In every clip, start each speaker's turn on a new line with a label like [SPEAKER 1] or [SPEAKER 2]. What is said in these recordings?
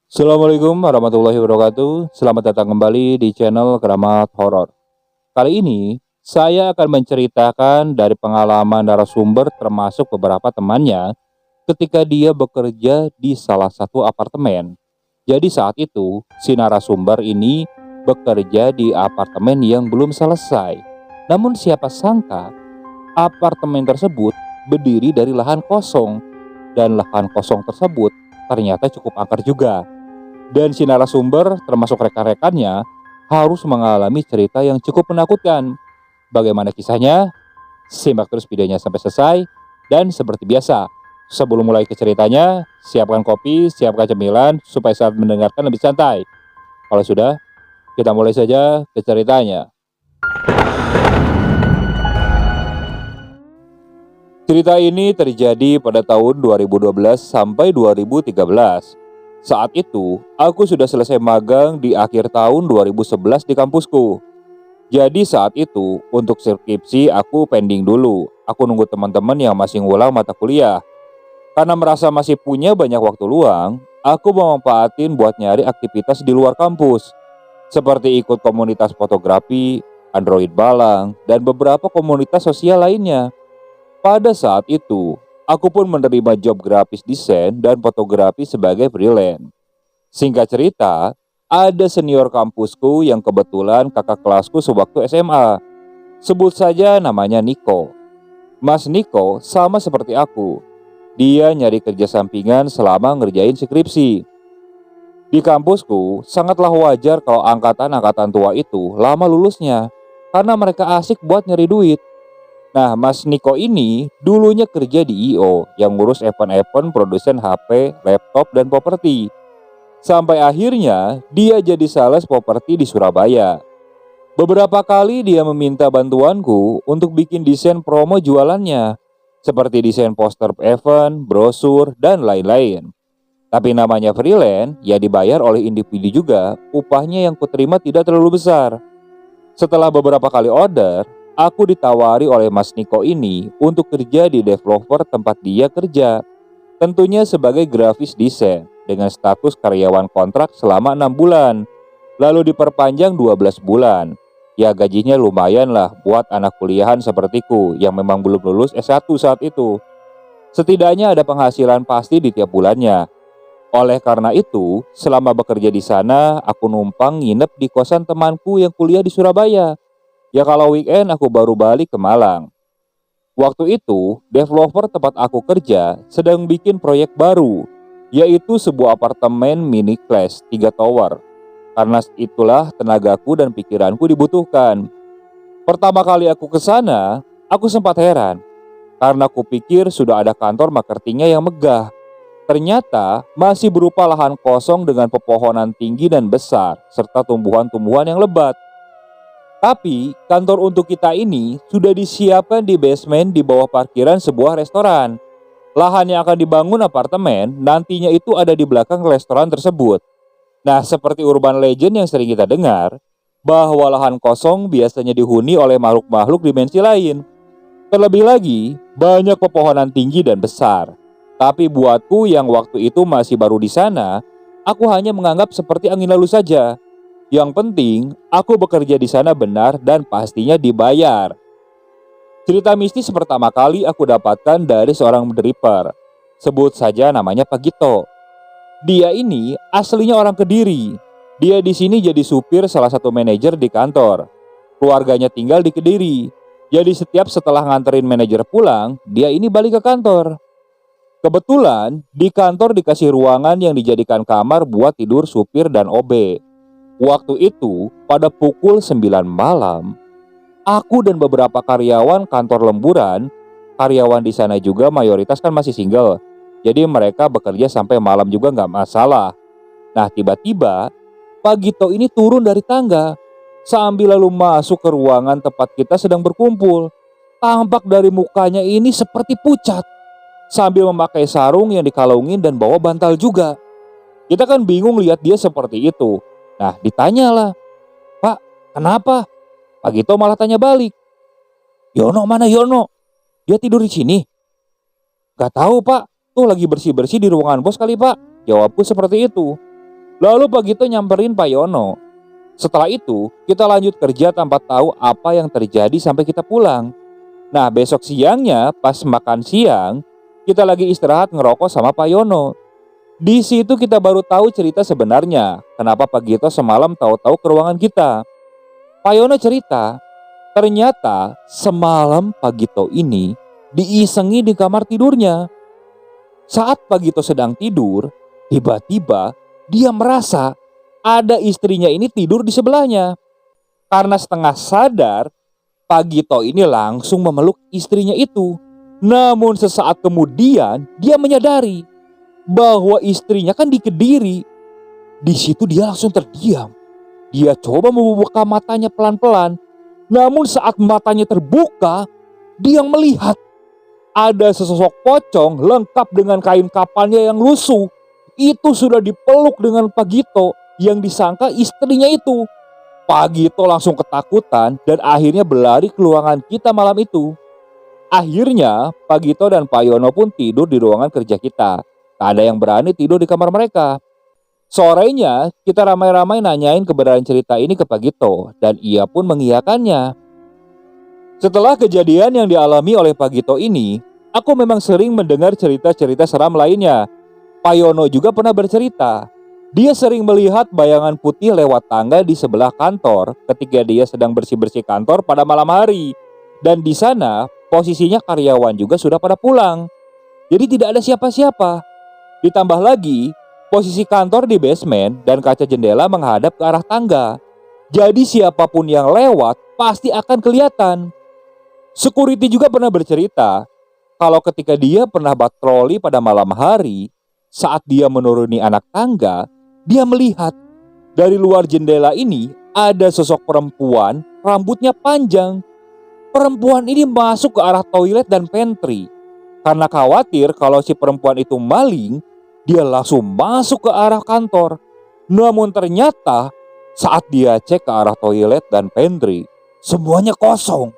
[SPEAKER 1] Assalamualaikum warahmatullahi wabarakatuh. Selamat datang kembali di channel Keramat Horor. Kali ini saya akan menceritakan dari pengalaman narasumber termasuk beberapa temannya ketika dia bekerja di salah satu apartemen. Jadi saat itu si narasumber ini bekerja di apartemen yang belum selesai. Namun siapa sangka apartemen tersebut berdiri dari lahan kosong, dan lahan kosong tersebut ternyata cukup angker juga. Dan si narasumber termasuk rekan-rekannya harus mengalami cerita yang cukup menakutkan. Bagaimana kisahnya? Simak terus videonya sampai selesai. Dan seperti biasa, sebelum mulai ke ceritanya, siapkan kopi, siapkan cemilan supaya saat mendengarkan lebih santai. Kalau sudah, kita mulai saja ke ceritanya. Cerita ini terjadi pada tahun 2012 sampai 2013. Saat itu, aku sudah selesai magang di akhir tahun 2011 di kampusku. Jadi saat itu, untuk skripsi aku pending dulu. Aku nunggu teman-teman yang masih ngulang mata kuliah. Karena merasa masih punya banyak waktu luang, aku memanfaatin buat nyari aktivitas di luar kampus. Seperti ikut komunitas fotografi, Android Balang, dan beberapa komunitas sosial lainnya. Pada saat itu, aku pun menerima job grafis desain dan fotografi sebagai freelance. Singkat cerita, ada senior kampusku yang kebetulan kakak kelasku sewaktu SMA. Sebut saja namanya Niko. Mas Niko sama seperti aku. Dia nyari kerja sampingan selama ngerjain skripsi. Di kampusku, sangatlah wajar kalau angkatan-angkatan tua itu lama lulusnya, karena mereka asik buat nyari duit. Nah, Mas Niko ini dulunya kerja di I.O. yang ngurus event-event produsen HP, laptop, dan properti. Sampai akhirnya dia jadi sales properti di Surabaya. Beberapa kali dia meminta bantuanku untuk bikin desain promo jualannya, seperti desain poster event, brosur, dan lain-lain. Tapi namanya freelance, ya dibayar oleh individu juga, upahnya yang kuterima tidak terlalu besar. Setelah beberapa kali order, aku ditawari oleh Mas Niko ini untuk kerja di developer tempat dia kerja. Tentunya sebagai grafis desain dengan status karyawan kontrak selama 6 bulan. Lalu diperpanjang 12 bulan. Ya gajinya lumayan lah buat anak kuliahan sepertiku yang memang belum lulus S1 saat itu. Setidaknya ada penghasilan pasti di tiap bulannya. Oleh karena itu, selama bekerja di sana, aku numpang nginep di kosan temanku yang kuliah di Surabaya. Ya kalau weekend aku baru balik ke Malang. Waktu itu, developer tempat aku kerja sedang bikin proyek baru, yaitu sebuah apartemen mini class 3 tower. Karena itulah tenagaku dan pikiranku dibutuhkan. Pertama kali aku ke sana, aku sempat heran karena aku pikir sudah ada kantor marketingnya yang megah. Ternyata masih berupa lahan kosong dengan pepohonan tinggi dan besar serta tumbuhan-tumbuhan yang lebat. Tapi kantor untuk kita ini sudah disiapkan di basement di bawah parkiran sebuah restoran. Lahan yang akan dibangun apartemen nantinya itu ada di belakang restoran tersebut. Nah, seperti urban legend yang sering kita dengar, bahwa lahan kosong biasanya dihuni oleh makhluk-makhluk dimensi lain. Terlebih lagi, banyak pepohonan tinggi dan besar. Tapi buatku yang waktu itu masih baru di sana, aku hanya menganggap seperti angin lalu saja. Yang penting, aku bekerja di sana benar dan pastinya dibayar. Cerita mistis pertama kali aku dapatkan dari seorang driver. Sebut saja namanya Pak Gito. Dia ini aslinya orang Kediri. Dia di sini jadi supir salah satu manajer di kantor. Keluarganya tinggal di Kediri. Jadi setiap setelah nganterin manajer pulang, dia ini balik ke kantor. Kebetulan di kantor dikasih ruangan yang dijadikan kamar buat tidur supir dan OB. Waktu itu pada pukul 9 malam, aku dan beberapa karyawan kantor lemburan, karyawan di sana juga mayoritas kan masih single. Jadi mereka bekerja sampai malam juga nggak masalah. Nah tiba-tiba Pak Gito ini turun dari tangga sambil lalu masuk ke ruangan tempat kita sedang berkumpul. Tampak dari mukanya ini seperti pucat, sambil memakai sarung yang dikalungin dan bawa bantal juga. Kita kan bingung lihat dia seperti itu. Nah ditanyalah, "Pak, kenapa?" Pak Gito malah tanya balik, "Yono mana Yono? Dia tidur di sini?" "Gak tahu Pak, tuh lagi bersih-bersih di ruangan bos kali Pak," jawabku seperti itu. Lalu Pak Gito nyamperin Pak Yono. Setelah itu, kita lanjut kerja tanpa tahu apa yang terjadi sampai kita pulang. Nah, besok siangnya pas makan siang, kita lagi istirahat ngerokok sama Pak Yono. Di situ kita baru tahu cerita sebenarnya, kenapa Pak Gito semalam tahu-tahu ke ruangan kita. Pak Yono cerita, ternyata semalam Pak Gito ini diisengi di kamar tidurnya. Saat Pak Gito sedang tidur, tiba-tiba dia merasa ada istrinya ini tidur di sebelahnya. Karena setengah sadar, Pak Gito ini langsung memeluk istrinya itu. Namun sesaat kemudian dia menyadari bahwa istrinya kan di Kediri. Di situ dia langsung terdiam. Dia coba membuka matanya pelan-pelan. Namun saat matanya terbuka, dia melihat ada sesosok pocong lengkap dengan kain kafannya yang lusuh. Itu sudah dipeluk dengan Pak Gito yang disangka istrinya itu. Pak Gito langsung ketakutan dan akhirnya berlari ke ruangan kita malam itu. Akhirnya Pak Gito dan Pak Yono pun tidur di ruangan kerja kita. Tak ada yang berani tidur di kamar mereka. Sorenya kita ramai-ramai nanyain kebenaran cerita ini ke Pak Gito dan ia pun mengiyakannya. Setelah kejadian yang dialami oleh Pak Gito ini, aku memang sering mendengar cerita-cerita seram lainnya. Pak Yono juga pernah bercerita. Dia sering melihat bayangan putih lewat tangga di sebelah kantor ketika dia sedang bersih-bersih kantor pada malam hari. Dan di sana posisinya karyawan juga sudah pada pulang. Jadi tidak ada siapa-siapa. Ditambah lagi, posisi kantor di basement dan kaca jendela menghadap ke arah tangga. Jadi siapapun yang lewat pasti akan kelihatan. Security juga pernah bercerita kalau ketika dia pernah patroli pada malam hari, saat dia menuruni anak tangga, dia melihat dari luar jendela ini ada sosok perempuan rambutnya panjang. Perempuan ini masuk ke arah toilet dan pantry. Karena khawatir kalau si perempuan itu maling, dia langsung masuk ke arah kantor. Namun ternyata saat dia cek ke arah toilet dan pantry, semuanya kosong.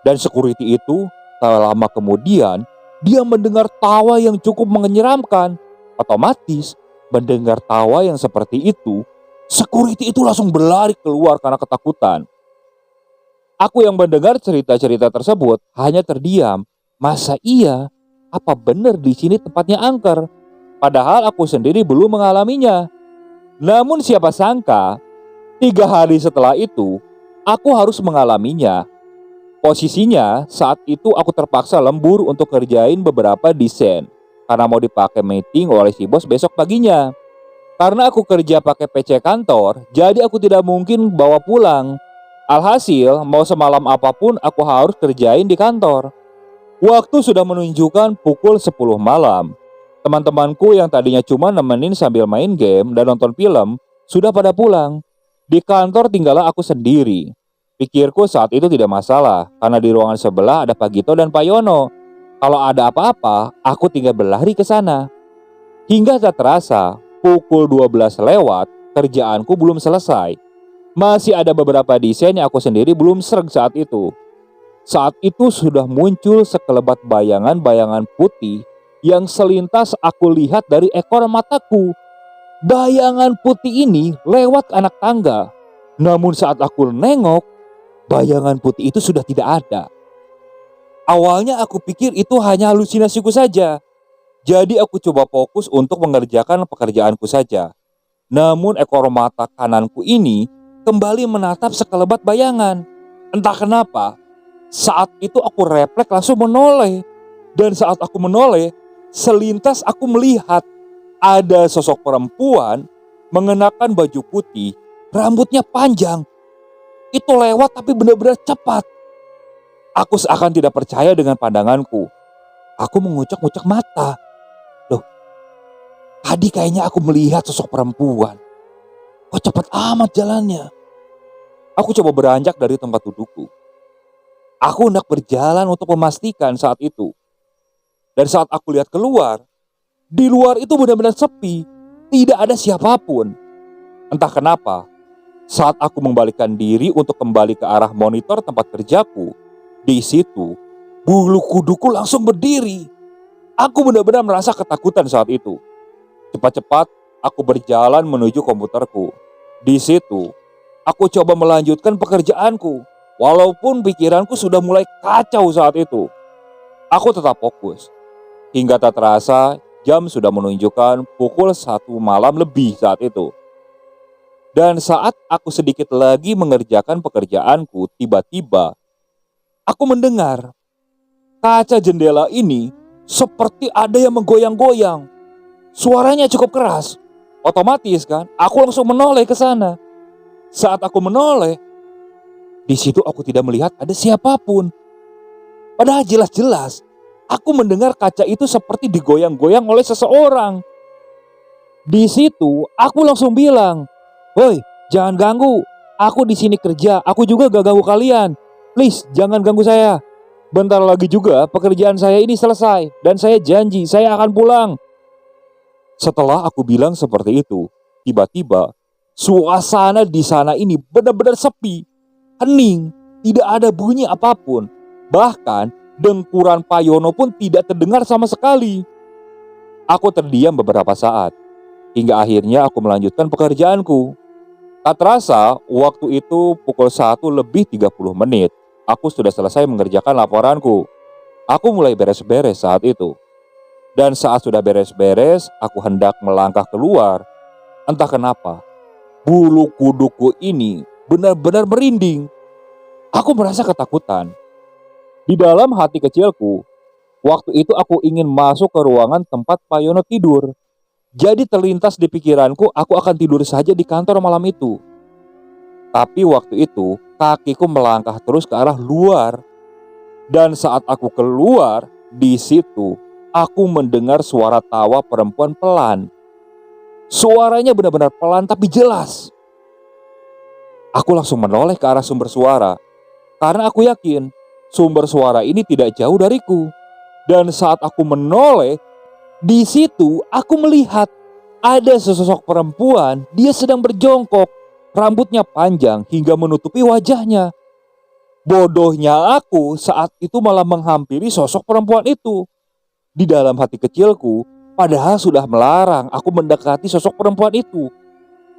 [SPEAKER 1] Dan security itu tak lama kemudian dia mendengar tawa yang cukup menyeramkan. Otomatis mendengar tawa yang seperti itu, security itu langsung berlari keluar karena ketakutan. Aku yang mendengar cerita-cerita tersebut hanya terdiam. Masa iya? Apa benar di sini tempatnya angker? Padahal aku sendiri belum mengalaminya. Namun siapa sangka 3 hari setelah itu aku harus mengalaminya. Posisinya saat itu aku terpaksa lembur untuk kerjain beberapa desain karena mau dipakai meeting oleh si bos besok paginya. Karena aku kerja pakai PC kantor, jadi aku tidak mungkin bawa pulang. Alhasil mau semalam apapun aku harus kerjain di kantor. Waktu sudah menunjukkan pukul 10 malam. Teman-temanku yang tadinya cuma nemenin sambil main game dan nonton film sudah pada pulang. Di kantor tinggallah aku sendiri. Pikirku saat itu tidak masalah karena di ruangan sebelah ada Pak Gito dan Pak Yono. Kalau ada apa-apa, aku tinggal berlari ke sana. Hingga tak terasa, pukul 12 lewat, kerjaanku belum selesai. Masih ada beberapa desain yang aku sendiri belum sreg saat itu. Saat itu sudah muncul sekelebat bayangan-bayangan putih yang selintas aku lihat dari ekor mataku. Bayangan putih ini lewat ke anak tangga. Namun saat aku nengok, bayangan putih itu sudah tidak ada. Awalnya aku pikir itu hanya halusinasiku saja. Jadi aku coba fokus untuk mengerjakan pekerjaanku saja. Namun ekor mata kananku ini kembali menatap sekelebat bayangan. Entah kenapa, saat itu aku refleks langsung menoleh. Dan saat aku menoleh, selintas aku melihat ada sosok perempuan mengenakan baju putih, rambutnya panjang. Itu lewat tapi benar-benar cepat. Aku seakan tidak percaya dengan pandanganku. Aku mengucek-ngucek mata. Loh, tadi kayaknya aku melihat sosok perempuan. Kok cepat amat jalannya? Aku coba beranjak dari tempat dudukku. Aku hendak berjalan untuk memastikan saat itu. Dan saat aku lihat keluar, di luar itu benar-benar sepi. Tidak ada siapapun. Entah kenapa, saat aku membalikkan diri untuk kembali ke arah monitor tempat kerjaku, di situ bulu kuduku langsung berdiri. Aku benar-benar merasa ketakutan saat itu. Cepat-cepat aku berjalan menuju komputerku. Di situ, aku coba melanjutkan pekerjaanku. Walaupun pikiranku sudah mulai kacau saat itu, aku tetap fokus. Hingga tak terasa, jam sudah menunjukkan pukul 1 malam lebih saat itu. Dan saat aku sedikit lagi mengerjakan pekerjaanku, tiba-tiba aku mendengar kaca jendela ini seperti ada yang menggoyang-goyang. Suaranya cukup keras. Otomatis kan, aku langsung menoleh ke sana. Saat aku menoleh, di situ aku tidak melihat ada siapapun. Padahal jelas-jelas aku mendengar kaca itu seperti digoyang-goyang oleh seseorang. Di situ aku langsung bilang, "Woi, jangan ganggu. Aku di sini kerja. Aku juga gak ganggu kalian. Please, jangan ganggu saya. Bentar lagi juga pekerjaan saya ini selesai dan saya janji saya akan pulang." Setelah aku bilang seperti itu, tiba-tiba suasana di sana ini benar-benar sepi, hening, tidak ada bunyi apapun. Bahkan dengkuran Pak Yono pun tidak terdengar sama sekali. Aku terdiam beberapa saat, hingga akhirnya aku melanjutkan pekerjaanku. Tak terasa, waktu itu pukul 1 lebih 30 menit. Aku sudah selesai mengerjakan laporanku. Aku mulai beres-beres saat itu. Dan saat sudah beres-beres, aku hendak melangkah keluar. Entah kenapa, bulu kuduku ini benar-benar merinding. Aku merasa ketakutan. Di dalam hati kecilku, waktu itu aku ingin masuk ke ruangan tempat Pak Yono tidur. Jadi terlintas di pikiranku aku akan tidur saja di kantor malam itu. Tapi waktu itu kakiku melangkah terus ke arah luar. Dan saat aku keluar, di situ aku mendengar suara tawa perempuan pelan. Suaranya benar-benar pelan tapi jelas. Aku langsung menoleh ke arah sumber suara. Karena aku yakin sumber suara ini tidak jauh dariku. Dan saat aku menoleh, di situ aku melihat ada sesosok perempuan. Dia sedang berjongkok. Rambutnya panjang hingga menutupi wajahnya. Bodohnya aku saat itu malah menghampiri sosok perempuan itu. Di dalam hati kecilku, padahal sudah melarang aku mendekati sosok perempuan itu.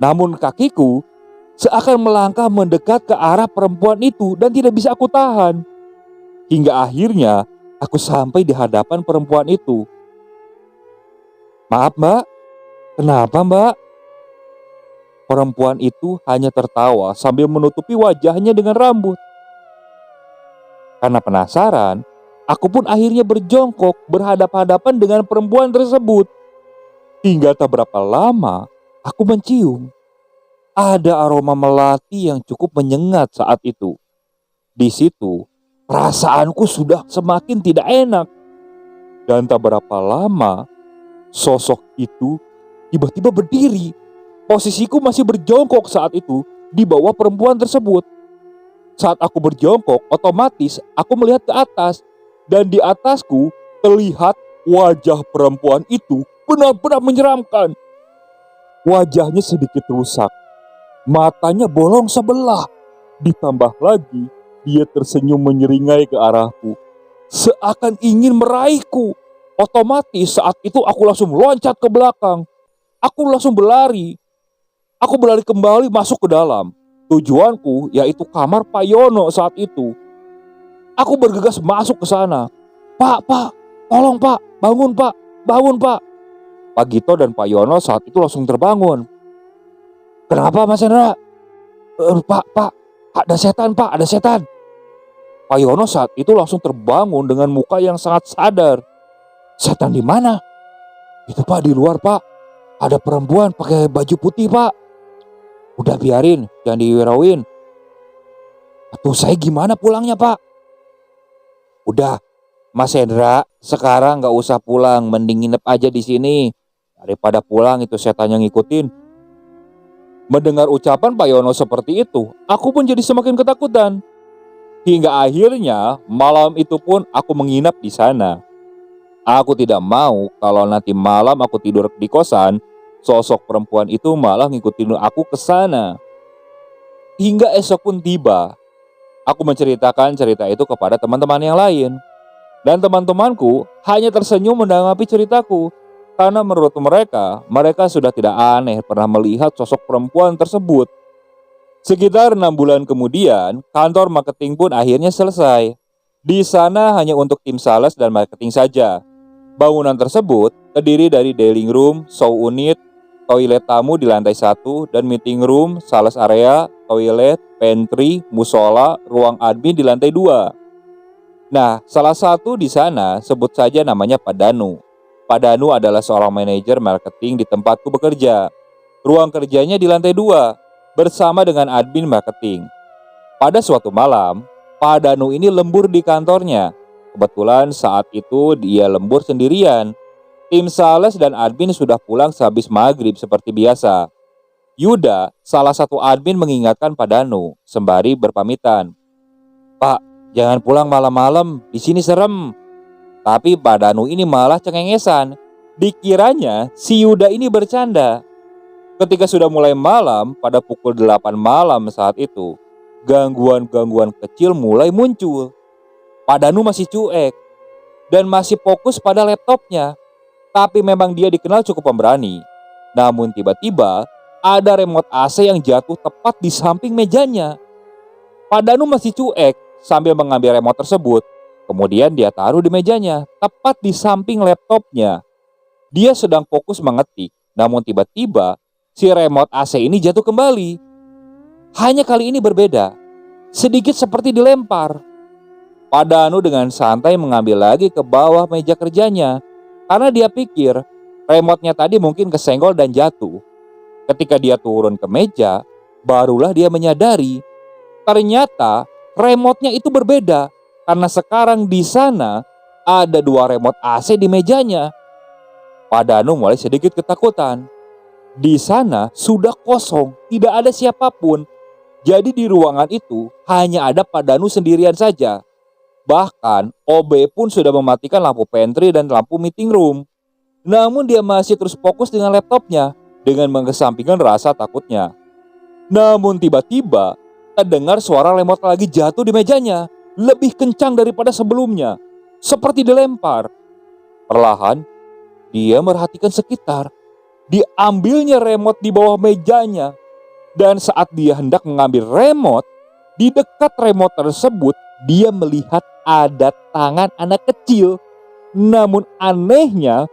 [SPEAKER 1] Namun kakiku seakan melangkah mendekat ke arah perempuan itu dan tidak bisa aku tahan. Hingga akhirnya aku sampai di hadapan perempuan itu. "Maaf mbak, kenapa mbak?" Perempuan itu hanya tertawa sambil menutupi wajahnya dengan rambut. Karena penasaran, aku pun akhirnya berjongkok berhadap-hadapan dengan perempuan tersebut. Hingga tak berapa lama, aku mencium ada aroma melati yang cukup menyengat saat itu. Di situ, perasaanku sudah semakin tidak enak. Dan tak berapa lama, sosok itu tiba-tiba berdiri. Posisiku masih berjongkok saat itu di bawah perempuan tersebut. Saat aku berjongkok, otomatis aku melihat ke atas. Dan di atasku terlihat wajah perempuan itu benar-benar menyeramkan. Wajahnya sedikit rusak. Matanya bolong sebelah. Ditambah lagi, dia tersenyum menyeringai ke arahku. Seakan ingin meraihku. Otomatis saat itu aku langsung loncat ke belakang. Aku langsung berlari. Aku berlari kembali masuk ke dalam. Tujuanku yaitu kamar Pak Yono saat itu. Aku bergegas masuk ke sana. Pak, tolong pak, bangun pak. Pak Gito dan Pak Yono saat itu langsung terbangun. "Kenapa Mas Hendra?" Pak, ada setan pak, ada setan." Pak Yono saat itu langsung terbangun dengan muka yang sangat sadar. "Setan di mana?" "Itu pak, di luar pak. Ada perempuan pakai baju putih pak." "Udah biarin, jangan diwirauin." "Atuh saya gimana pulangnya pak?" "Udah, Mas Hendra, sekarang gak usah pulang, mending nginep aja di sini. Daripada pulang itu setan yang ngikutin." Mendengar ucapan Pak Yono seperti itu, aku pun jadi semakin ketakutan. Hingga akhirnya malam itu pun aku menginap di sana. Aku tidak mau kalau nanti malam aku tidur di kosan, sosok perempuan itu malah ngikutin aku ke sana. Hingga esok pun tiba. Aku menceritakan cerita itu kepada teman-teman yang lain. Dan teman-temanku hanya tersenyum menanggapi ceritaku. karena menurut mereka, mereka sudah tidak aneh pernah melihat sosok perempuan tersebut. Sekitar 6 bulan kemudian, kantor marketing pun akhirnya selesai. Di sana hanya untuk tim sales dan marketing saja. Bangunan tersebut terdiri dari dining room, show unit, toilet tamu di lantai 1, dan meeting room, sales area, toilet, pantry, musola, ruang admin di lantai 2. Nah, salah satu di sana sebut saja namanya Pak Danu. Pak Danu adalah seorang manajer marketing di tempatku bekerja. Ruang kerjanya di lantai 2 bersama dengan admin marketing. Pada suatu malam, Pak Danu ini lembur di kantornya. Kebetulan saat itu dia lembur sendirian. Tim sales dan admin sudah pulang sehabis maghrib seperti biasa. Yuda, salah satu admin mengingatkan Pak Danu sembari berpamitan. "Pak, jangan pulang malam-malam, di sini serem." Tapi Pak Danu ini malah cengengesan. Dikiranya si Yuda ini bercanda. Ketika sudah mulai malam, pada pukul 8 malam saat itu, gangguan-gangguan kecil mulai muncul. Pak Danu masih cuek dan masih fokus pada laptopnya. Tapi memang dia dikenal cukup pemberani. Namun tiba-tiba ada remote AC yang jatuh tepat di samping mejanya. Pak Danu masih cuek sambil mengambil remote tersebut. Kemudian dia taruh di mejanya, tepat di samping laptopnya. Dia sedang fokus mengetik, namun tiba-tiba si remote AC ini jatuh kembali. Hanya kali ini berbeda, sedikit seperti dilempar. Pak Danu dengan santai mengambil lagi ke bawah meja kerjanya, karena dia pikir remote-nya tadi mungkin kesenggol dan jatuh. Ketika dia turun ke meja, barulah dia menyadari ternyata remote-nya itu berbeda, karena sekarang di sana ada 2 remote AC di mejanya. Pak Danu mulai sedikit ketakutan. Di sana sudah kosong, tidak ada siapapun. Jadi di ruangan itu hanya ada Pak Danu sendirian saja. Bahkan OB pun sudah mematikan lampu pantry dan lampu meeting room. Namun dia masih terus fokus dengan laptopnya dengan mengesampingkan rasa takutnya. Namun tiba-tiba terdengar suara remote lagi jatuh di mejanya, lebih kencang daripada sebelumnya, seperti dilempar. Perlahan dia merhatikan sekitar. Diambilnya remote di bawah mejanya. Dan saat dia hendak mengambil remote, di dekat remote tersebut dia melihat ada tangan anak kecil. Namun anehnya,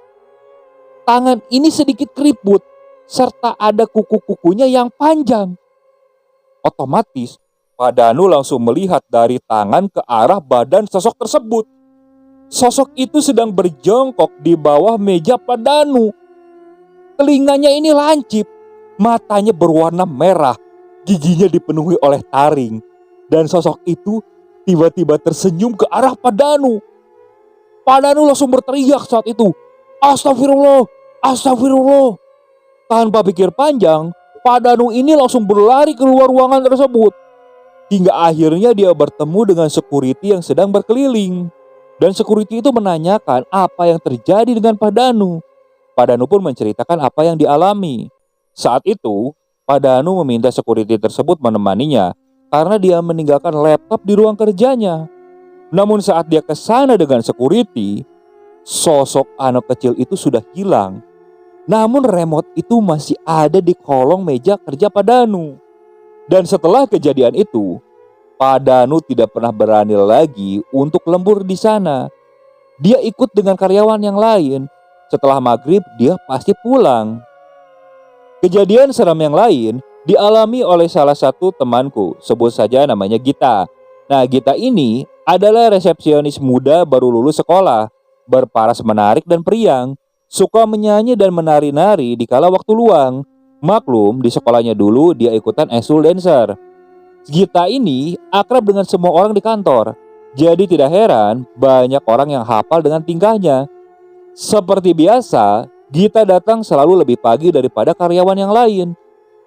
[SPEAKER 1] tangan ini sedikit keriput serta ada kuku-kukunya yang panjang. Otomatis Pak Danu langsung melihat dari tangan ke arah badan sosok tersebut. Sosok itu sedang berjongkok di bawah meja Pak Danu. Telinganya ini lancip, matanya berwarna merah, giginya dipenuhi oleh taring. Dan sosok itu tiba-tiba tersenyum ke arah Pak Danu. Pak Danu langsung berteriak saat itu, "Astagfirullah, astagfirullah." Tanpa pikir panjang, Pak Danu ini langsung berlari keluar ruangan tersebut. Hingga akhirnya dia bertemu dengan security yang sedang berkeliling. Dan security itu menanyakan apa yang terjadi dengan Pak Danu. Pak Danu pun menceritakan apa yang dialami. Saat itu, Pak Danu meminta security tersebut menemaninya karena dia meninggalkan laptop di ruang kerjanya. Namun saat dia ke sana dengan security, sosok anak kecil itu sudah hilang. Namun remote itu masih ada di kolong meja kerja Pak Danu. Dan setelah kejadian itu, Pak Danu tidak pernah berani lagi untuk lembur di sana. Dia ikut dengan karyawan yang lain. Setelah maghrib dia pasti pulang. Kejadian seram yang lain dialami oleh salah satu temanku, sebut saja namanya Gita. Nah, Gita ini adalah resepsionis muda baru lulus sekolah, berparas menarik dan periang, suka menyanyi dan menari-nari di kala waktu luang. Maklum, di sekolahnya dulu dia ikutan ekskul dancer. Gita ini akrab dengan semua orang di kantor, jadi tidak heran banyak orang yang hafal dengan tingkahnya. Seperti biasa, Gita datang selalu lebih pagi daripada karyawan yang lain.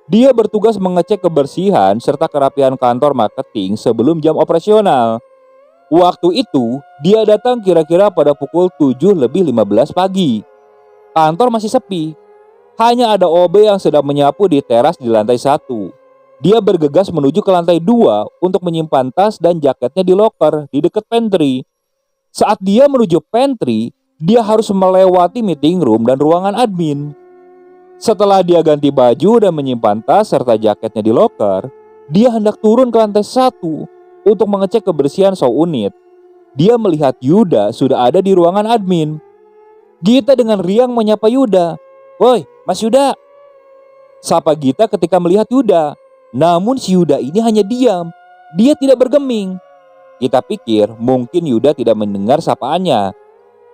[SPEAKER 1] Dia bertugas mengecek kebersihan serta kerapihan kantor marketing sebelum jam operasional. Waktu itu, dia datang kira-kira pada pukul 7:15 pagi. Kantor masih sepi. Hanya ada OB yang sedang menyapu di teras di lantai 1. Dia bergegas menuju ke lantai 2 untuk menyimpan tas dan jaketnya di loker di dekat pantry. Saat dia menuju pantry, dia harus melewati meeting room dan ruangan admin. Setelah dia ganti baju dan menyimpan tas serta jaketnya di loker, dia hendak turun ke lantai 1 untuk mengecek kebersihan show unit. Dia melihat Yuda sudah ada di ruangan admin. Gita dengan riang menyapa Yuda. "Woi, Mas Yuda!" Sapa Gita ketika melihat Yuda. Namun si Yuda ini hanya diam. Dia tidak bergeming. Kita pikir mungkin Yuda tidak mendengar sapaannya.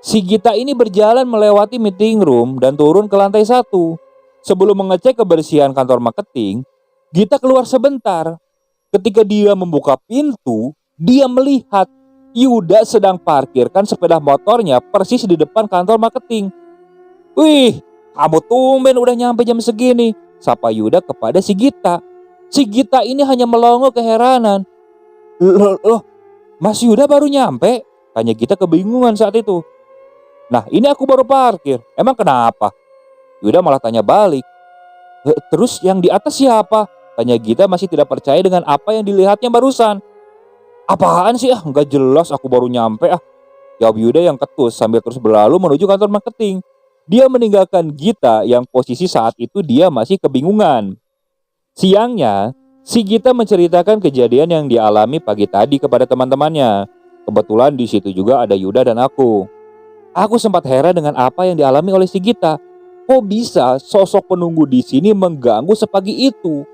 [SPEAKER 1] Si Gita ini berjalan melewati meeting room dan turun ke lantai 1. Sebelum mengecek kebersihan kantor marketing, Gita keluar sebentar. Ketika dia membuka pintu, dia melihat Yuda sedang parkirkan sepeda motornya persis di depan kantor marketing. "Wih, kamu tumben udah nyampe jam segini," sapa Yuda kepada si Gita. Si Gita ini hanya melongo keheranan. Loh, Mas Yuda baru nyampe?" tanya Gita kebingungan saat itu. "Nah, ini aku baru parkir. Emang kenapa?" Yuda malah tanya balik. "Terus yang di atas siapa?" tanya Gita masih tidak percaya dengan apa yang dilihatnya barusan. "Apaan sih nggak jelas, aku baru nyampe jawab Yuda yang ketus sambil terus berlalu menuju kantor marketing. Dia meninggalkan Gita yang posisi saat itu dia masih kebingungan. Siangnya, si Gita menceritakan kejadian yang dialami pagi tadi kepada teman-temannya. Kebetulan di situ juga ada Yuda dan aku. Aku sempat heran dengan apa yang dialami oleh si Gita. Kok bisa sosok penunggu di sini mengganggu sepagi itu?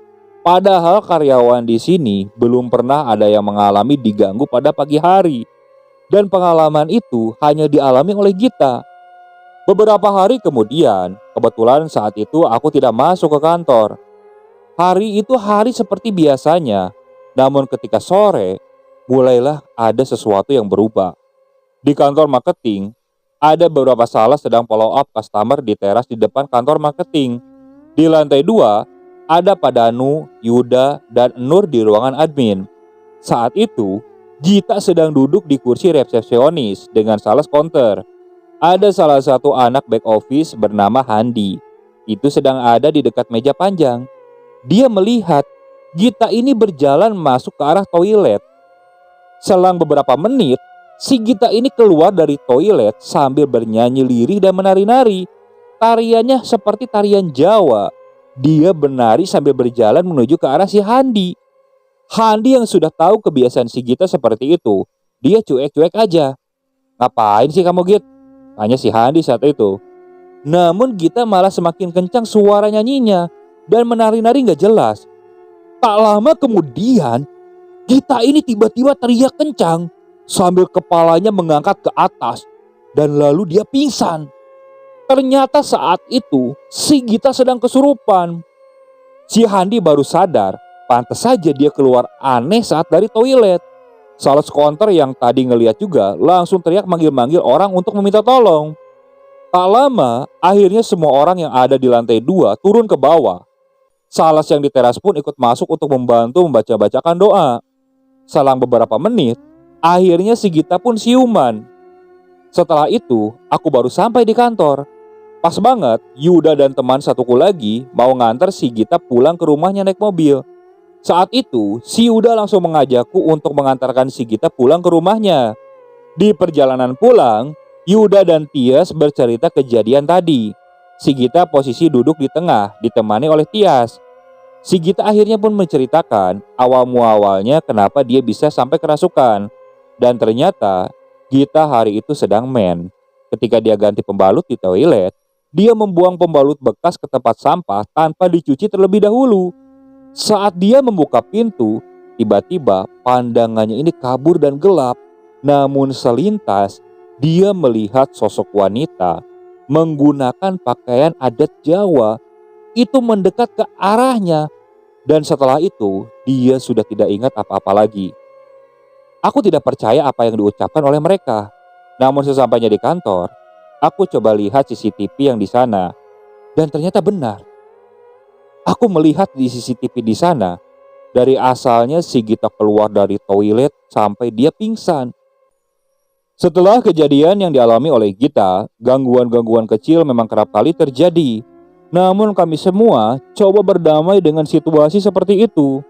[SPEAKER 1] Padahal karyawan di sini belum pernah ada yang mengalami diganggu pada pagi hari. Dan pengalaman itu hanya dialami oleh Gita. Beberapa hari kemudian, kebetulan saat itu aku tidak masuk ke kantor. Hari itu hari seperti biasanya. Namun ketika sore, mulailah ada sesuatu yang berubah. Di kantor marketing, ada beberapa sales sedang follow up customer di teras di depan kantor marketing. Di lantai 2, ada Padanu, Yuda, dan Nur di ruangan admin. Saat itu, Gita sedang duduk di kursi resepsionis dengan sales counter. Ada salah satu anak back office bernama Handi. Itu sedang ada di dekat meja panjang. Dia melihat Gita ini berjalan masuk ke arah toilet. Selang beberapa menit, si Gita ini keluar dari toilet sambil bernyanyi lirih dan menari-nari. Tariannya seperti tarian Jawa. Dia menari sambil berjalan menuju ke arah si Handi. Handi yang sudah tahu kebiasaan si Gita seperti itu, dia cuek-cuek aja. "Ngapain sih kamu, Git?" tanya si Handi saat itu. Namun Gita malah semakin kencang suara nyanyinya dan menari-nari gak jelas. Tak lama kemudian, Gita ini tiba-tiba teriak kencang sambil kepalanya mengangkat ke atas dan lalu dia pingsan. Ternyata saat itu si Gita sedang kesurupan. Si Handi baru sadar, pantas saja dia keluar aneh saat dari toilet. Sales counter yang tadi ngeliat juga langsung teriak manggil-manggil orang untuk meminta tolong. Tak lama, akhirnya semua orang yang ada di lantai 2 turun ke bawah. Sales yang di teras pun ikut masuk untuk membantu membaca-bacakan doa. Selang beberapa menit, akhirnya si Gita pun siuman. Setelah itu, aku baru sampai di kantor. Pas banget, Yuda dan teman satuku lagi mau nganter si Gita pulang ke rumahnya naik mobil. Saat itu, si Yuda langsung mengajakku untuk mengantarkan si Gita pulang ke rumahnya. Di perjalanan pulang, Yuda dan Tias bercerita kejadian tadi. Si Gita posisi duduk di tengah, ditemani oleh Tias. Si Gita akhirnya pun menceritakan awal-muawalnya kenapa dia bisa sampai kerasukan. Dan ternyata, Gita hari itu sedang men. Ketika dia ganti pembalut di toilet, dia membuang pembalut bekas ke tempat sampah tanpa dicuci terlebih dahulu. Saat dia membuka pintu, tiba-tiba pandangannya ini kabur dan gelap. Namun selintas, dia melihat sosok wanita menggunakan pakaian adat Jawa itu mendekat ke arahnya. Dan setelah itu, dia sudah tidak ingat apa-apa lagi. Aku tidak percaya apa yang diucapkan oleh mereka. Namun sesampainya di kantor, aku coba lihat CCTV yang di sana. Dan ternyata benar. Aku melihat di CCTV di sana, dari asalnya si Gita keluar dari toilet sampai dia pingsan. Setelah kejadian yang dialami oleh Gita, gangguan-gangguan kecil memang kerap kali terjadi. Namun kami semua coba berdamai dengan situasi seperti itu.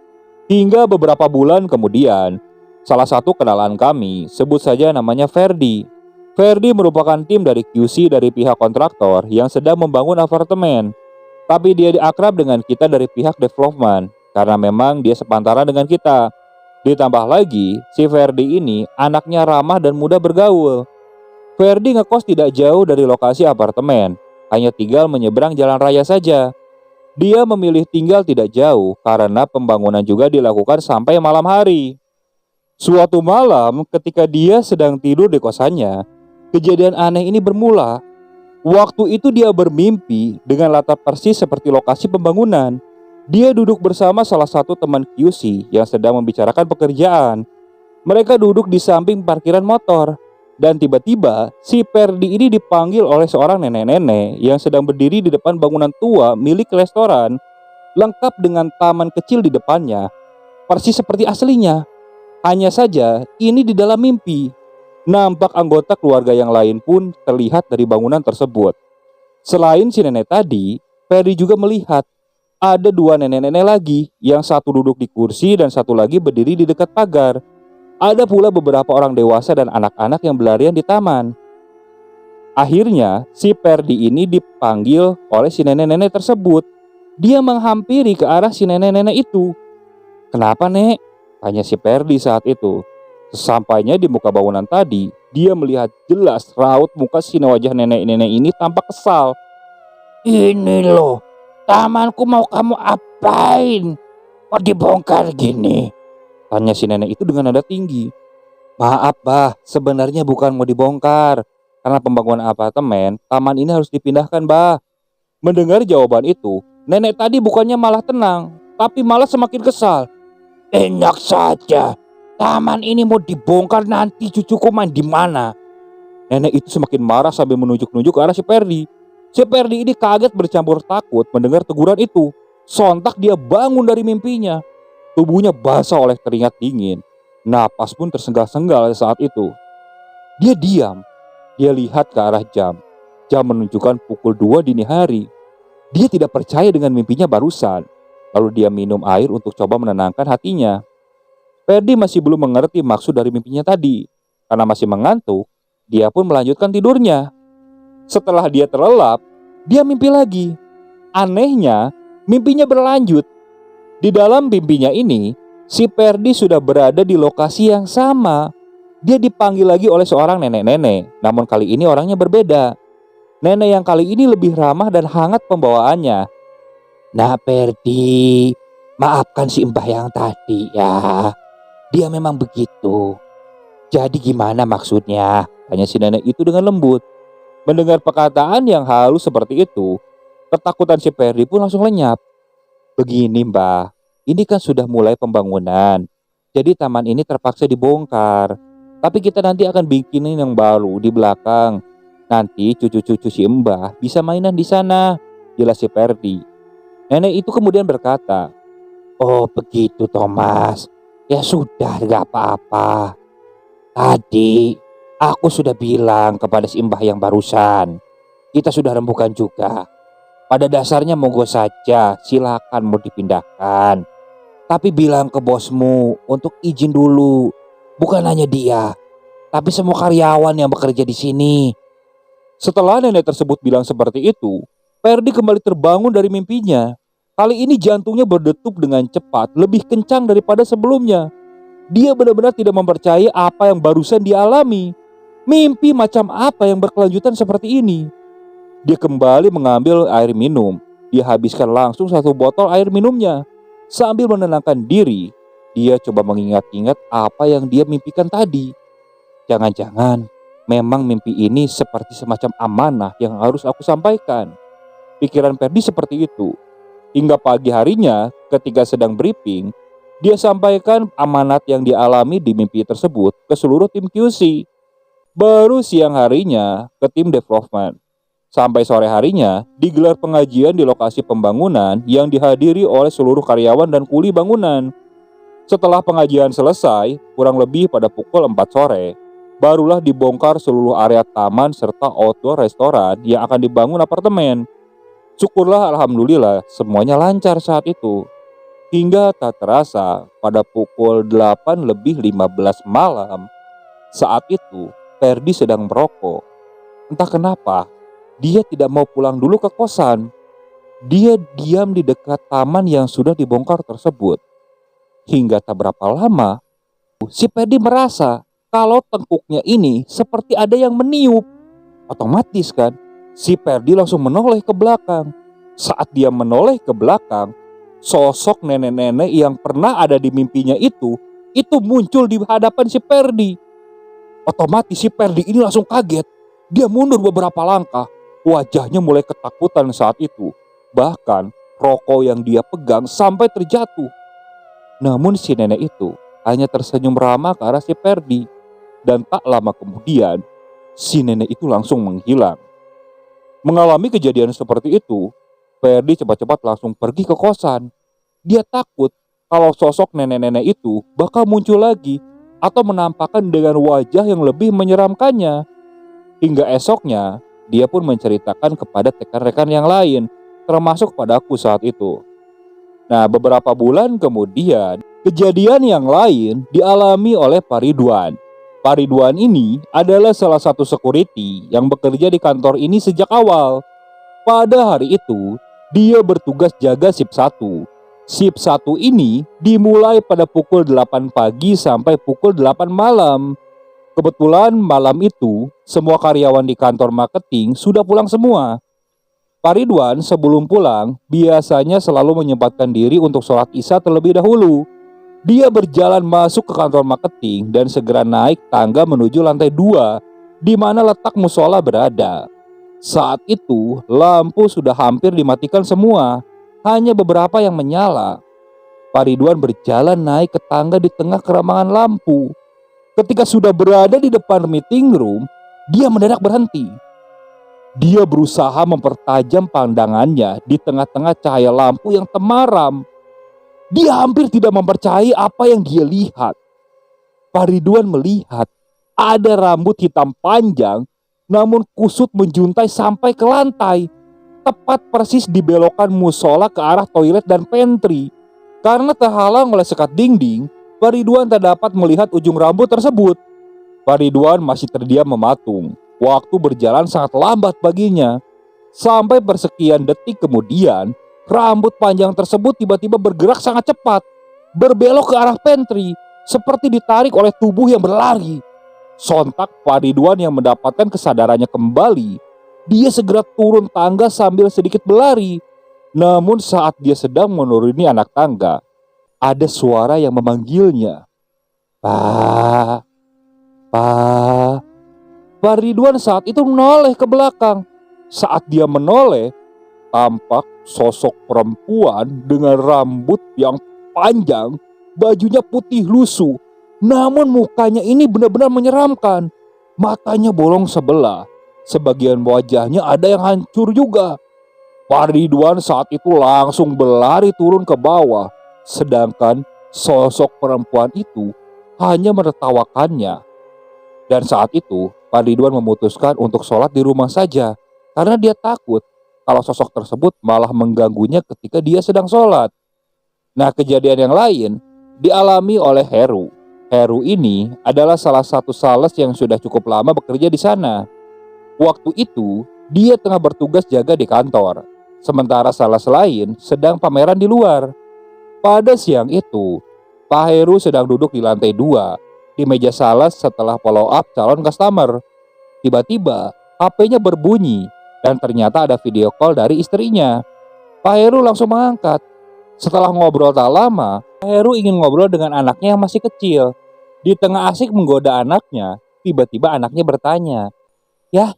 [SPEAKER 1] Hingga beberapa bulan kemudian, salah satu kenalan kami, sebut saja namanya Ferdi. Ferdi merupakan tim dari QC dari pihak kontraktor yang sedang membangun apartemen. Tapi dia akrab dengan kita dari pihak development karena memang dia sepantaran dengan kita. Ditambah lagi, si Ferdi ini anaknya ramah dan mudah bergaul. Ferdi ngekos tidak jauh dari lokasi apartemen, hanya tinggal menyeberang jalan raya saja. Dia memilih tinggal tidak jauh karena pembangunan juga dilakukan sampai malam hari. Suatu malam ketika dia sedang tidur di kosannya, kejadian aneh ini bermula. Waktu itu dia bermimpi dengan latar persis seperti lokasi pembangunan. Dia duduk bersama salah satu teman QC yang sedang membicarakan pekerjaan. Mereka duduk di samping parkiran motor. Dan tiba-tiba si Ferdi ini dipanggil oleh seorang nenek-nenek yang sedang berdiri di depan bangunan tua milik restoran, lengkap dengan taman kecil di depannya, persis seperti aslinya. Hanya saja ini di dalam mimpi. Nampak anggota keluarga yang lain pun terlihat dari bangunan tersebut. Selain si nenek tadi, Ferdi juga melihat ada dua nenek-nenek lagi, yang satu duduk di kursi dan satu lagi berdiri di dekat pagar. Ada pula beberapa orang dewasa dan anak-anak yang berlarian di taman. Akhirnya, si Ferdi ini dipanggil oleh si nenek-nenek tersebut. Dia menghampiri ke arah si nenek-nenek itu. "Kenapa, Nek?" tanya si Ferdi saat itu. Sesampainya di muka bangunan tadi, dia melihat jelas raut muka si wajah nenek-nenek ini tampak kesal. "Ini loh, tamanku mau kamu apain? Kok dibongkar gini?" tanya si nenek itu dengan nada tinggi. "Maaf, Bah, sebenarnya bukan mau dibongkar. Karena pembangunan apartemen, taman ini harus dipindahkan, Bah." Mendengar jawaban itu, nenek tadi bukannya malah tenang, tapi malah semakin kesal. "Enak saja. Taman ini mau dibongkar, nanti cucuku main di mana?" Nenek itu semakin marah sambil menunjuk-nunjuk ke arah si Ferdi. Si Ferdi ini kaget bercampur takut mendengar teguran itu. Sontak dia bangun dari mimpinya. Tubuhnya basah oleh keringat dingin. Napas pun tersengal-sengal saat itu. Dia diam. Dia lihat ke arah jam. Jam menunjukkan pukul 2 dini hari. Dia tidak percaya dengan mimpinya barusan. Lalu dia minum air untuk coba menenangkan hatinya. Ferdi masih belum mengerti maksud dari mimpinya tadi. Karena masih mengantuk, dia pun melanjutkan tidurnya. Setelah dia terlelap, dia mimpi lagi. Anehnya, mimpinya berlanjut. Di dalam mimpinya ini, si Ferdi sudah berada di lokasi yang sama. Dia dipanggil lagi oleh seorang nenek-nenek, namun kali ini orangnya berbeda. Nenek yang kali ini lebih ramah dan hangat pembawaannya. "Nah Ferdi, maafkan si Mbah yang tadi ya. Dia memang begitu. Jadi gimana maksudnya?" tanya si nenek itu dengan lembut. Mendengar perkataan yang halus seperti itu, ketakutan si Ferdi pun langsung lenyap. "Begini, Mbah, ini kan sudah mulai pembangunan. Jadi taman ini terpaksa dibongkar. Tapi kita nanti akan bikinin yang baru di belakang. Nanti cucu-cucu si Mbah bisa mainan di sana," jelas si Ferdi. Nenek itu kemudian berkata, "Oh begitu Thomas. Ya sudah, gak apa-apa. Tadi aku sudah bilang kepada si Mbah yang barusan. Kita sudah rembukan juga. Pada dasarnya monggo saja, silakan mau dipindahkan. Tapi bilang ke bosmu untuk izin dulu. Bukan hanya dia, tapi semua karyawan yang bekerja di sini." Setelah nenek tersebut bilang seperti itu, Ferdi kembali terbangun dari mimpinya. Kali ini jantungnya berdetuk dengan cepat, lebih kencang daripada sebelumnya. Dia benar-benar tidak mempercayai apa yang barusan dialami. Mimpi macam apa yang berkelanjutan seperti ini? Dia kembali mengambil air minum. Dia habiskan langsung satu botol air minumnya. Sambil menenangkan diri, dia coba mengingat-ingat apa yang dia mimpikan tadi. Jangan-jangan memang mimpi ini seperti semacam amanah yang harus aku sampaikan. Pikiran Ferdi seperti itu. Hingga pagi harinya ketika sedang briefing, dia sampaikan amanat yang dialami di mimpi tersebut ke seluruh tim QC. Baru siang harinya ke tim development. Sampai sore harinya digelar pengajian di lokasi pembangunan yang dihadiri oleh seluruh karyawan dan kuli bangunan. Setelah pengajian selesai, kurang lebih pada pukul 4 sore, barulah dibongkar seluruh area taman serta outdoor restoran yang akan dibangun apartemen. Syukurlah alhamdulillah semuanya lancar saat itu. Hingga tak terasa pada pukul 8 lebih 15 malam, saat itu Ferdi sedang merokok. Entah kenapa, dia tidak mau pulang dulu ke kosan. Dia diam di dekat taman yang sudah dibongkar tersebut. Hingga tak berapa lama, si Ferdi merasa kalau tengkuknya ini seperti ada yang meniup. Otomatis kan, si Ferdi langsung menoleh ke belakang. Saat dia menoleh ke belakang, sosok nenek-nenek yang pernah ada di mimpinya itu muncul di hadapan si Ferdi. Otomatis si Ferdi ini langsung kaget. Dia mundur beberapa langkah. Wajahnya mulai ketakutan saat itu. Bahkan rokok yang dia pegang sampai terjatuh. Namun si nenek itu hanya tersenyum ramah ke arah si Ferdi. Dan tak lama kemudian, si nenek itu langsung menghilang. Mengalami kejadian seperti itu, Ferdi cepat-cepat langsung pergi ke kosan. Dia takut kalau sosok nenek-nenek itu bakal muncul lagi atau menampakkan dengan wajah yang lebih menyeramkannya. Hingga esoknya, dia pun menceritakan kepada rekan-rekan yang lain, termasuk padaku saat itu. Nah, beberapa bulan kemudian, kejadian yang lain dialami oleh Pak Ridwan. Pak Ridwan ini adalah salah satu security yang bekerja di kantor ini sejak awal. Pada hari itu, dia bertugas jaga shift 1. Shift 1 ini dimulai pada pukul 8 pagi sampai pukul 8 malam. Kebetulan malam itu, semua karyawan di kantor marketing sudah pulang semua. Pak Ridwan sebelum pulang, biasanya selalu menyempatkan diri untuk sholat isya terlebih dahulu. Dia berjalan masuk ke kantor marketing dan segera naik tangga menuju lantai 2, di mana letak musola berada. Saat itu, lampu sudah hampir dimatikan semua, hanya beberapa yang menyala. Pak Ridwan berjalan naik ke tangga di tengah keramaian lampu. Ketika sudah berada di depan meeting room, dia mendadak berhenti. Dia berusaha mempertajam pandangannya di tengah-tengah cahaya lampu yang temaram. Dia hampir tidak mempercayai apa yang dia lihat. Pak Ridwan melihat ada rambut hitam panjang namun kusut menjuntai sampai ke lantai, tepat persis di belokan musola ke arah toilet dan pantry. Karena terhalang oleh sekat dinding, Pak Ridwan tak dapat melihat ujung rambut tersebut. Pak Ridwan masih terdiam mematung. Waktu berjalan sangat lambat baginya. Sampai persekian detik kemudian, rambut panjang tersebut tiba-tiba bergerak sangat cepat, berbelok ke arah pantry, seperti ditarik oleh tubuh yang berlari. Sontak Pak Ridwan yang mendapatkan kesadarannya kembali. Dia segera turun tangga sambil sedikit berlari. Namun saat dia sedang menuruni anak tangga, ada suara yang memanggilnya. Pak, Pak. Pak Ridwan saat itu menoleh ke belakang. Saat dia menoleh, tampak sosok perempuan dengan rambut yang panjang, bajunya putih lusuh. Namun mukanya ini benar-benar menyeramkan. Matanya bolong sebelah. Sebagian wajahnya ada yang hancur juga. Pak Ridwan saat itu langsung berlari turun ke bawah. Sedangkan sosok perempuan itu hanya menertawakannya. Dan saat itu Pak Ridwan memutuskan untuk sholat di rumah saja. Karena dia takut kalau sosok tersebut malah mengganggunya ketika dia sedang sholat. Nah, kejadian yang lain dialami oleh Heru. Heru ini adalah salah satu sales yang sudah cukup lama bekerja di sana. Waktu itu, dia tengah bertugas jaga di kantor. Sementara sales lain sedang pameran di luar. Pada siang itu, Pak Heru sedang duduk di lantai 2 di meja sales setelah follow up calon customer. Tiba-tiba, HP-nya berbunyi dan ternyata ada video call dari istrinya. Pak Heru langsung mengangkat. Setelah ngobrol tak lama, Pak Heru ingin ngobrol dengan anaknya yang masih kecil. Di tengah asik menggoda anaknya, tiba-tiba anaknya bertanya, Ya,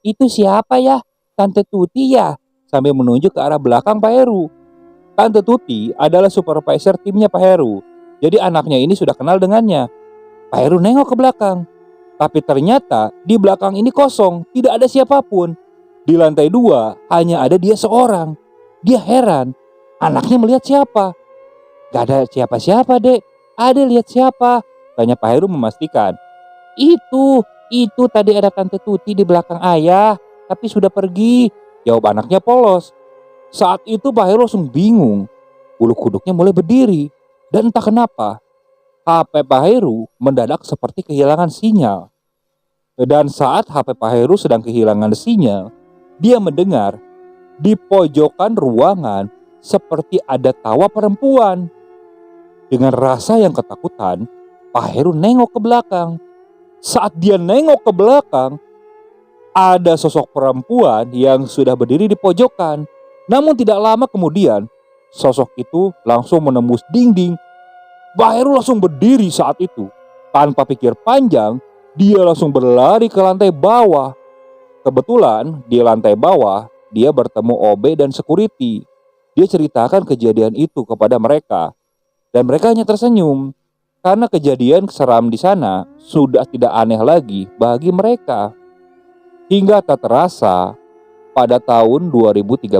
[SPEAKER 1] itu siapa ya? Tante Tuti ya?" Sambil menunjuk ke arah belakang Pak Heru. Tante Tuti adalah supervisor timnya Pak Heru. Jadi anaknya ini sudah kenal dengannya. Pak Heru nengok ke belakang. Tapi ternyata di belakang ini kosong, tidak ada siapapun. Di lantai 2 hanya ada dia seorang. Dia heran, anaknya melihat siapa? Gak ada siapa-siapa, Dek. Ada lihat siapa? Tanya Pak Heru memastikan. Itu tadi ada Tante Tuti di belakang ayah, tapi sudah pergi. Jawab anaknya polos. Saat itu Pak Heru langsung bingung. Bulu kuduknya mulai berdiri. Dan entah kenapa, HP Pak Heru mendadak seperti kehilangan sinyal. Dan saat HP Pak Heru sedang kehilangan sinyal, dia mendengar di pojokan ruangan seperti ada tawa perempuan. Dengan rasa yang ketakutan, Pak Heru nengok ke belakang. Saat dia nengok ke belakang, ada sosok perempuan yang sudah berdiri di pojokan. Namun tidak lama kemudian, sosok itu langsung menembus dinding. Pak Heru langsung berdiri saat itu. Tanpa pikir panjang, dia langsung berlari ke lantai bawah. Kebetulan di lantai bawah, dia bertemu OB dan security. Dia ceritakan kejadian itu kepada mereka. Dan mereka hanya tersenyum. Karena kejadian seram di sana sudah tidak aneh lagi bagi mereka. Hingga tak terasa, pada tahun 2013,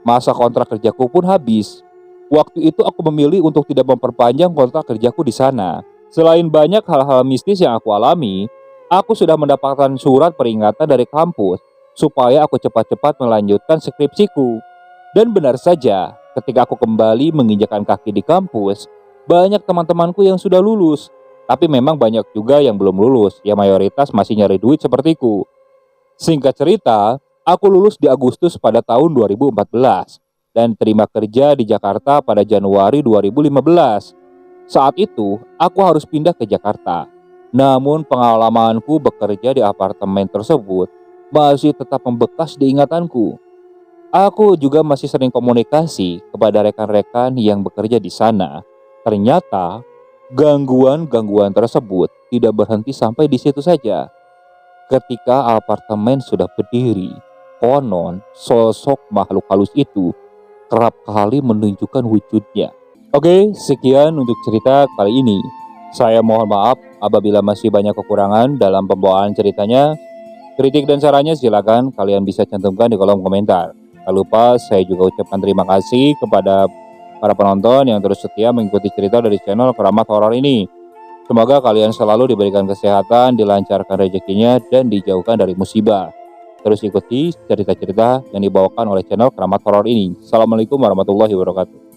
[SPEAKER 1] masa kontrak kerjaku pun habis. Waktu itu aku memilih untuk tidak memperpanjang kontrak kerjaku di sana. Selain banyak hal-hal mistis yang aku alami, aku sudah mendapatkan surat peringatan dari kampus supaya aku cepat-cepat melanjutkan skripsiku. Dan benar saja, ketika aku kembali menginjakkan kaki di kampus, banyak teman-temanku yang sudah lulus. Tapi memang banyak juga yang belum lulus, yang mayoritas masih nyari duit sepertiku. Singkat cerita, aku lulus di Agustus pada tahun 2014 dan terima kerja di Jakarta pada Januari 2015. Saat itu, aku harus pindah ke Jakarta. Namun pengalamanku bekerja di apartemen tersebut masih tetap membekas di ingatanku. Aku juga masih sering komunikasi kepada rekan-rekan yang bekerja di sana. Ternyata, gangguan-gangguan tersebut tidak berhenti sampai di situ saja. Ketika apartemen sudah berdiri, konon sosok makhluk halus itu kerap kali menunjukkan wujudnya. Oke, sekian untuk cerita kali ini. Saya mohon maaf apabila masih banyak kekurangan dalam pembawaan ceritanya. Kritik dan sarannya silakan kalian bisa cantumkan di kolom komentar. Tak lupa saya juga ucapkan terima kasih kepada para penonton yang terus setia mengikuti cerita dari channel Keramat Horor ini. Semoga kalian selalu diberikan kesehatan, dilancarkan rezekinya, dan dijauhkan dari musibah. Terus ikuti cerita-cerita yang dibawakan oleh channel Keramat Horor ini. Assalamualaikum warahmatullahi wabarakatuh.